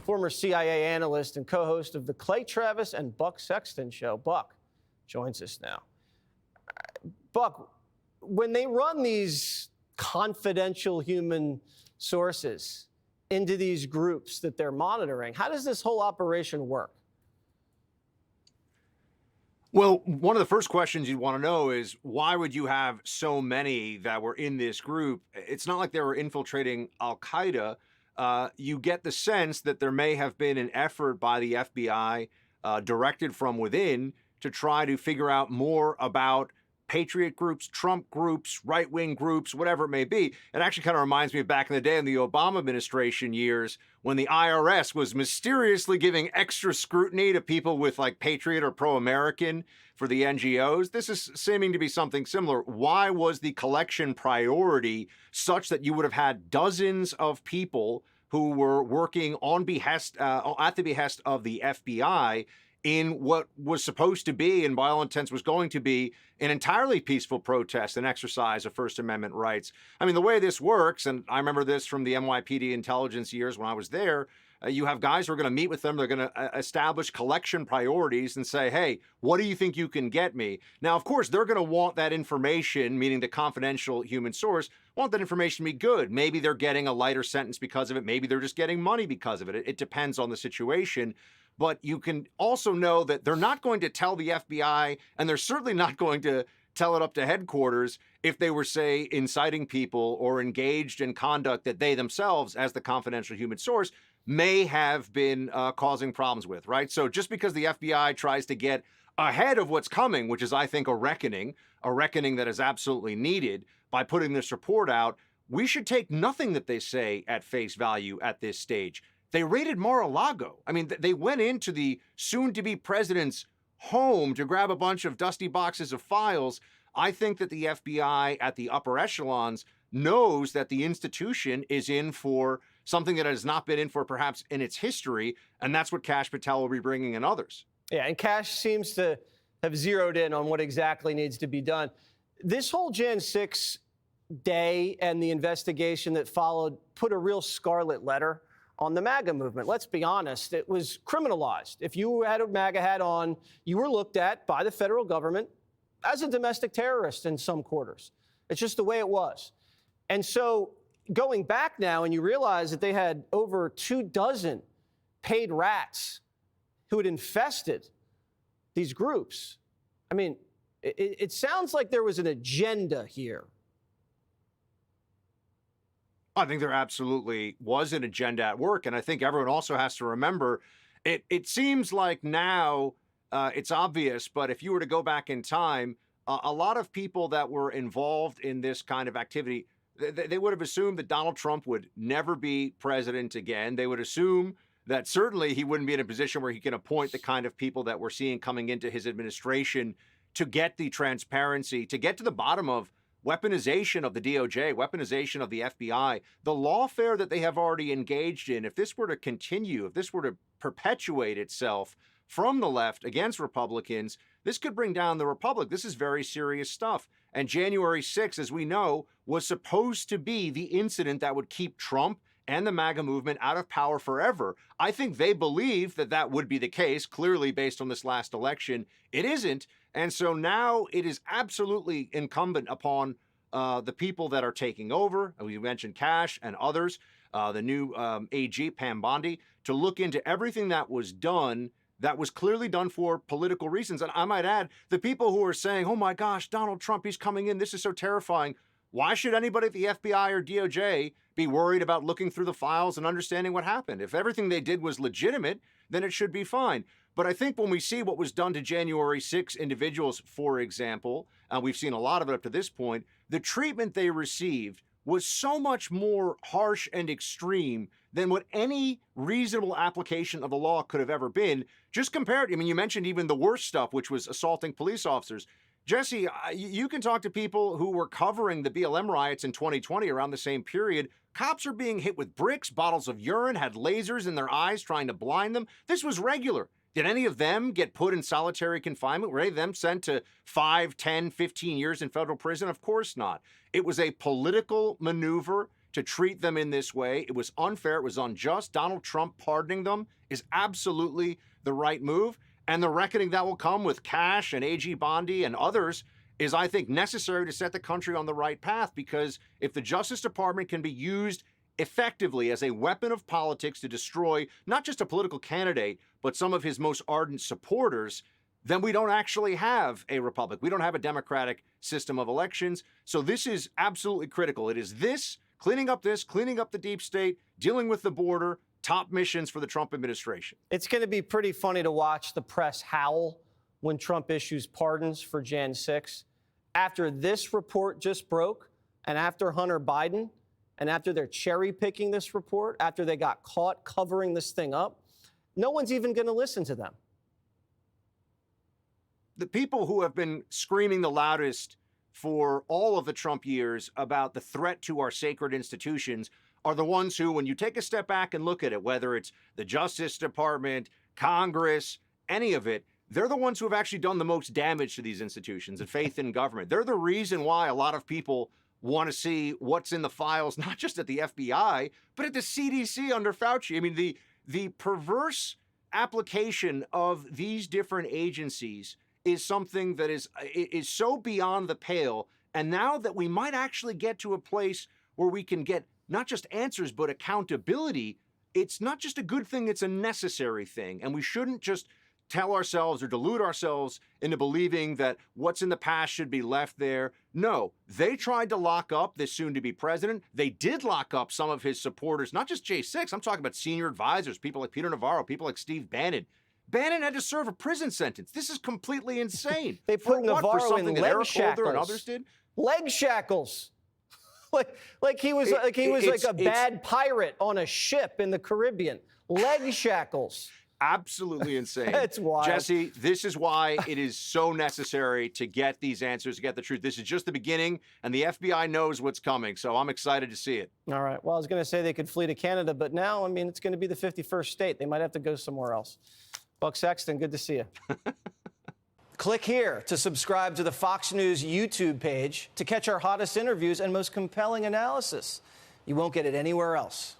former CIA analyst and co-host of the Clay Travis and Buck Sexton show. Buck joins us now. Buck, when they run these confidential human sources into these groups that they're monitoring, how does this whole operation work? Well, one of the first questions you'd want to know is, why would you have so many that were in this group? It's not like they were infiltrating Al-Qaeda. You get the sense that there may have been an effort by the FBI directed from within to try to figure out more about patriot groups, Trump groups, right-wing groups, whatever it may be. It actually kind of reminds me of back in the day in the Obama administration years when the IRS was mysteriously giving extra scrutiny to people with like patriot or pro-American for the NGOs. This is seeming to be something similar. Why was the collection priority such that you would have had dozens of people who were working on behest, at the behest of the FBI in what was supposed to be, and by all intents was going to be, an entirely peaceful protest and exercise of First Amendment rights? I mean, the way this works, and I remember this from the NYPD intelligence years when I was there, you have guys who are going to meet with them. They're going to establish collection priorities and say, hey, what do you think you can get me? Now, of course, they're going to want that information, meaning the confidential human source, want that information to be good. Maybe they're getting a lighter sentence because of it. Maybe they're just getting money because of it. It depends on the situation. But you can also know that they're not going to tell the FBI, and they're certainly not going to tell it up to headquarters if they were, say, inciting people or engaged in conduct that they themselves, as the confidential human source, may have been causing problems with, right? So just because the FBI tries to get ahead of what's coming, which is, I think, a reckoning that is absolutely needed by putting this report out, we should take nothing that they say at face value at this stage. They raided Mar-a-Lago. I mean, they went into the soon-to-be president's home to grab a bunch of dusty boxes of files. I think that the FBI at the upper echelons knows that the institution is in for something that has not been in for perhaps in its history, and that's what Kash Patel will be bringing in others. Yeah, and Kash seems to have zeroed in on what exactly needs to be done. This whole Jan 6 day and the investigation that followed put a real scarlet letter on the MAGA movement. Let's be honest, it was criminalized. If you had a MAGA hat on, you were looked at by the federal government as a domestic terrorist in some quarters. It's just the way it was. And so going back now, and you realize that they had over 24 paid rats who had infested these groups. I mean, it sounds like there was an agenda here. I think there absolutely was an agenda at work. And I think everyone also has to remember, it seems like now it's obvious, but if you were to go back in time, a lot of people that were involved in this kind of activity, they would have assumed that Donald Trump would never be president again. They would assume that certainly he wouldn't be in a position where he can appoint the kind of people that we're seeing coming into his administration to get the transparency, to get to the bottom of weaponization of the DOJ, weaponization of the FBI, the lawfare that they have already engaged in. If this were to continue, if this were to perpetuate itself from the left against Republicans, this could bring down the Republic. This is very serious stuff. And January 6th, as we know, was supposed to be the incident that would keep Trump and the MAGA movement out of power forever. I think they believe that that would be the case. Clearly, based on this last election, it isn't. And so now it is absolutely incumbent upon the people that are taking over, we mentioned Kash and others, the new AG, Pam Bondi, to look into everything that was done that was clearly done for political reasons. And I might add, the people who are saying, oh my gosh, Donald Trump, he's coming in, this is so terrifying. Why should anybody at the FBI or DOJ be worried about looking through the files and understanding what happened? If everything they did was legitimate, then it should be fine. But I think when we see what was done to January 6 individuals, for example, and we've seen a lot of it up to this point, the treatment they received was so much more harsh and extreme than what any reasonable application of the law could have ever been. Just compared, I mean, you mentioned even the worst stuff, which was assaulting police officers. Jesse, you can talk to people who were covering the BLM riots in 2020 around the same period. Cops are being hit with bricks, bottles of urine, had lasers in their eyes trying to blind them. This was regular. Did any of them get put in solitary confinement? Were any of them sent to 5, 10, 15 years in federal prison? Of course not. It was a political maneuver. to treat them in this way. It was unfair. It was unjust. Donald Trump pardoning them is absolutely the right move. And the reckoning that will come with Cash and A.G. Bondi and others is, I think, necessary to set the country on the right path, because if the Justice Department can be used effectively as a weapon of politics to destroy not just a political candidate, but some of his most ardent supporters, then we don't actually have a republic. We don't have a democratic system of elections. So this is absolutely critical. It is cleaning up the deep state, dealing with the border, top missions for the Trump administration. It's going to be pretty funny to watch the press howl when Trump issues pardons for Jan 6. After this report just broke, and after Hunter Biden, and after they're cherry picking this report, after they got caught covering this thing up, no one's even going to listen to them. The people who have been screaming the loudest for all of the Trump years about the threat to our sacred institutions are the ones who, when you take a step back and look at it, whether it's the Justice Department, Congress, any of it, they're the ones who have actually done the most damage to these institutions and faith in government. They're the reason why a lot of people want to see what's in the files, not just at the FBI, but at the CDC under Fauci. I mean, the perverse application of these different agencies is something that is so beyond the pale. And now that we might actually get to a place where we can get not just answers, but accountability, it's not just a good thing, it's a necessary thing. And we shouldn't just tell ourselves or delude ourselves into believing that what's in the past should be left there. No, they tried to lock up this soon-to-be president. They did lock up some of his supporters, not just J6. I'm talking about senior advisors, people like Peter Navarro, people like Steve Bannon. Bannon had to serve a prison sentence. This is completely insane. They put Navarro in leg shackles. And others did? Leg shackles. like he was like a bad pirate on a ship in the Caribbean. Leg shackles. Absolutely insane. That's wild. Jesse, this is why it is so necessary to get these answers, to get the truth. This is just the beginning, and the FBI knows what's coming, so I'm excited to see it. All right. Well, I was going to say they could flee to Canada, but now, I mean, it's going to be the 51st state. They might have to go somewhere else. Buck Sexton, good to see you. Click here to subscribe to the Fox News YouTube page to catch our hottest interviews and most compelling analysis. You won't get it anywhere else.